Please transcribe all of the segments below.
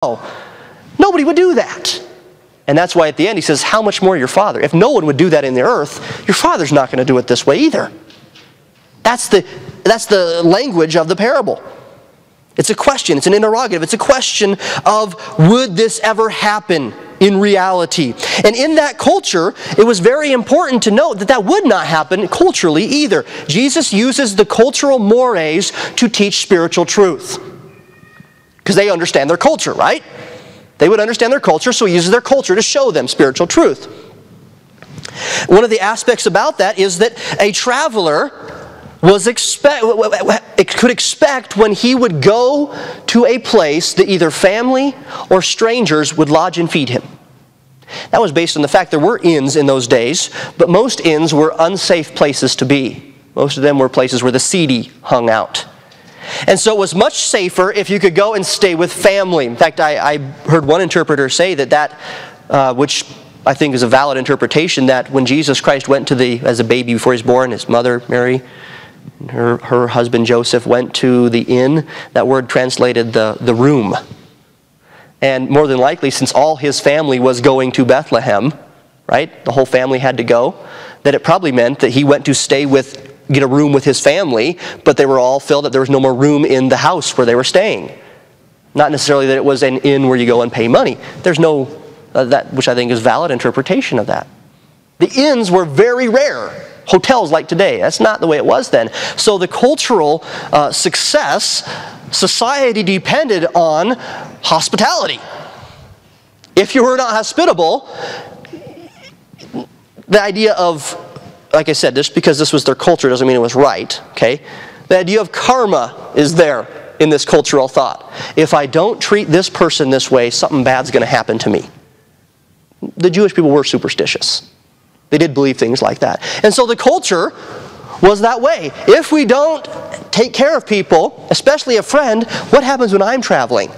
Nobody would do that. And that's why at the end he says, how much more your Father? If no one would do that in the earth, your Father's not going to do it this way either. That's the language of the parable. It's a question. It's an interrogative. It's a question of, would this ever happen in reality? And in that culture, it was very important to note that that would not happen culturally either. Jesus uses the cultural mores to teach spiritual truth. Because they understand their culture, right? They would understand their culture, so he uses their culture to show them spiritual truth. One of the aspects about that is that a traveler could expect when he would go to a place that either family or strangers would lodge and feed him. That was based on the fact there were inns in those days, but most inns were unsafe places to be. Most of them were places where the seedy hung out. And so it was much safer if you could go and stay with family. In fact, I heard one interpreter say that which I think is a valid interpretation, that when Jesus Christ went as a baby before he was born, his mother, Mary, her husband Joseph went to the inn, that word translated the room. And more than likely, since all his family was going to Bethlehem, right, the whole family had to go, that it probably meant that he went to get a room with his family, but they were all filled up. There was no more room in the house where they were staying. Not necessarily that it was an inn where you go and pay money. There's no, that which I think is valid interpretation of that. The inns were very rare. Hotels like today. That's not the way it was then. So the cultural success, society depended on hospitality. If you were not hospitable, the idea of, like I said, just because this was their culture doesn't mean it was right, okay? The idea of karma is there in this cultural thought. If I don't treat this person this way, something bad's going to happen to me. The Jewish people were superstitious. They did believe things like that. And so the culture was that way. If we don't take care of people, especially a friend, what happens when I'm traveling?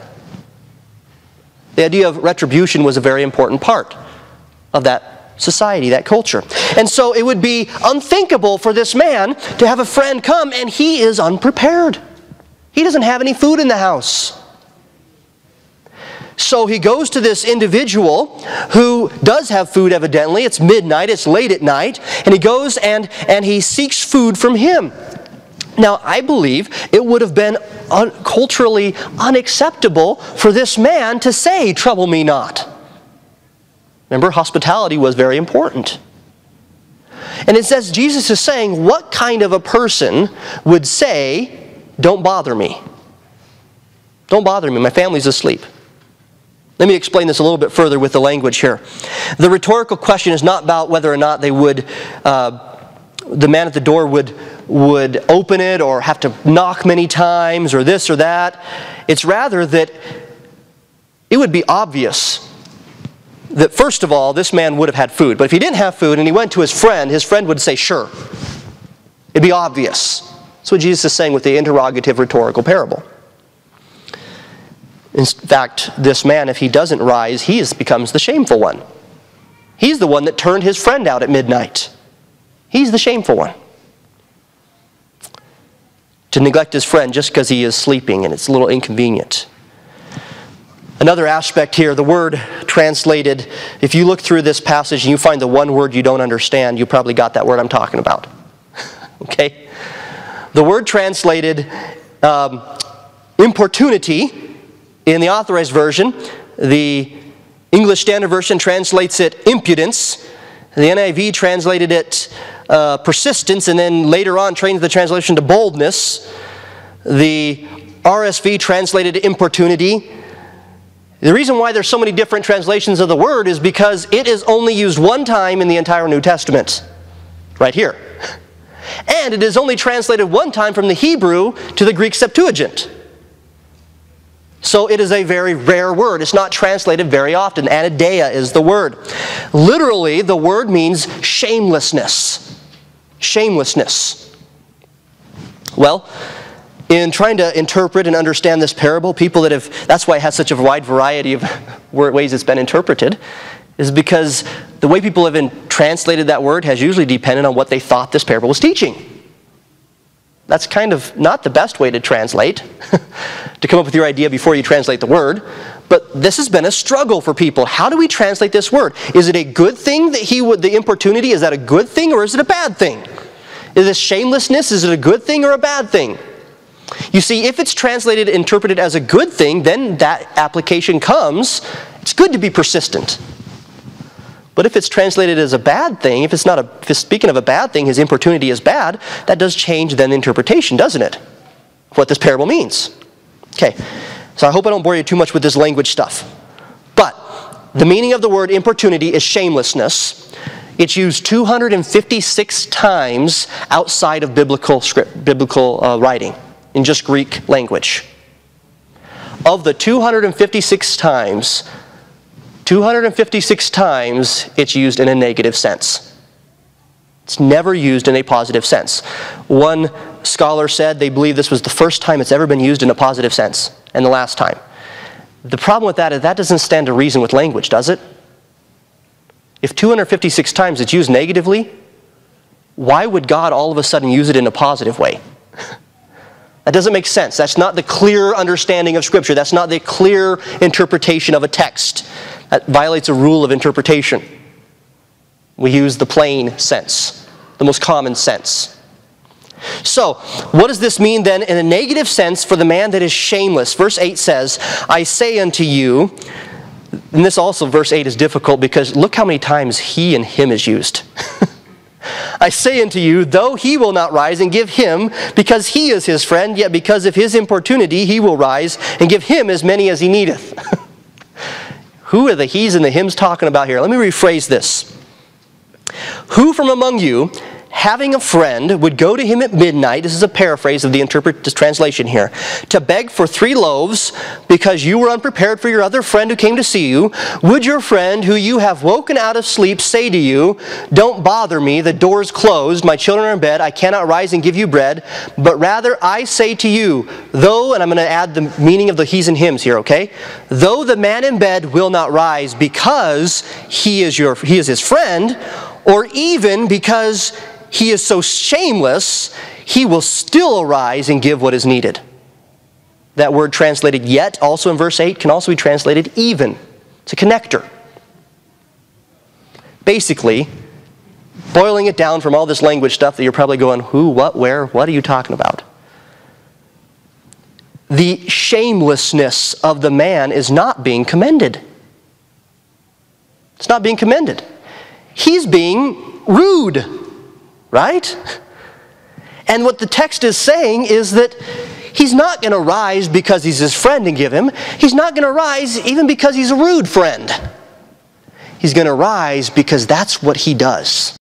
The idea of retribution was a very important part of that society, that culture. And so it would be unthinkable for this man to have a friend come and he is unprepared. He doesn't have any food in the house. So he goes to this individual who does have food evidently. It's midnight, it's late at night, and he goes and he seeks food from him. Now, I believe it would have been culturally unacceptable for this man to say, "Trouble me not." Remember, hospitality was very important. And it says, Jesus is saying, what kind of a person would say, "Don't bother me. Don't bother me, my family's asleep"? Let me explain this a little bit further with the language here. The rhetorical question is not about whether or not they would, the man at the door would open it or have to knock many times or this or that. It's rather that it would be obvious that first of all, this man would have had food. But if he didn't have food and he went to his friend would say, "Sure." It'd be obvious. That's what Jesus is saying with the interrogative rhetorical parable. In fact, this man, if he doesn't rise, he becomes the shameful one. He's the one that turned his friend out at midnight. He's the shameful one. To neglect his friend just because he is sleeping and it's a little inconvenient. Another aspect here, the word translated, if you look through this passage and you find the one word you don't understand, you probably got that word I'm talking about. Okay? The word translated importunity in the Authorized Version. The English Standard Version translates it impudence. The NIV translated it persistence, and then later on changed the translation to boldness. The RSV translated importunity. The reason why there's so many different translations of the word is because it is only used one time in the entire New Testament. Right here. And it is only translated one time from the Hebrew to the Greek Septuagint. So it is a very rare word. It's not translated very often. Anideia is the word. Literally, the word means shamelessness. Shamelessness. Well, in trying to interpret and understand this parable, that's why it has such a wide variety of ways it's been interpreted, is because the way people have translated that word has usually depended on what they thought this parable was teaching. That's kind of not the best way to translate, to come up with your idea before you translate the word. But this has been a struggle for people. How do we translate this word? Is it a good thing that the importunity, is that a good thing or is it a bad thing? Is this shamelessness, is it a good thing or a bad thing? You see, if it's translated, interpreted as a good thing, then that application comes. It's good to be persistent. But if it's translated as a bad thing, if it's speaking of a bad thing, his importunity is bad, that does change then the interpretation, doesn't it? What this parable means. Okay, so I hope I don't bore you too much with this language stuff. But the meaning of the word importunity is shamelessness. It's used 256 times outside of biblical writing, in just Greek language. Of the 256 times, it's used in a negative sense. It's never used in a positive sense. One scholar said they believe this was the first time it's ever been used in a positive sense, and the last time. The problem with that is that doesn't stand to reason with language, does it? If 256 times it's used negatively, why would God all of a sudden use it in a positive way? That doesn't make sense. That's not the clear understanding of Scripture. That's not the clear interpretation of a text. That violates a rule of interpretation. We use the plain sense, the most common sense. So, what does this mean then in a negative sense for the man that is shameless? Verse 8 says, I say unto you, and this also, verse 8 is difficult because look how many times he and him is used. I say unto you, though he will not rise and give him, because he is his friend, yet because of his importunity he will rise and give him as many as he needeth. Who are the he's and the hims talking about here? Let me rephrase this. Who from among you, having a friend, would go to him at midnight, this is a paraphrase of the translation here, to beg for 3 loaves because you were unprepared for your other friend who came to see you? Would your friend who you have woken out of sleep say to you, don't bother me, the door is closed, my children are in bed, I cannot rise and give you bread, but rather I say to you, though, and I'm going to add the meaning of the he's and hims here, okay? Though the man in bed will not rise because he is his friend, or even because he is so shameless, he will still arise and give what is needed. That word translated yet, also in verse 8, can also be translated even. It's a connector. Basically, boiling it down from all this language stuff that you're probably going, who, what, where, what are you talking about? The shamelessness of the man is not being commended. It's not being commended. He's being rude. Right? And what the text is saying is that he's not going to rise because he's his friend and give him. He's not going to rise even because he's a rude friend. He's going to rise because that's what he does.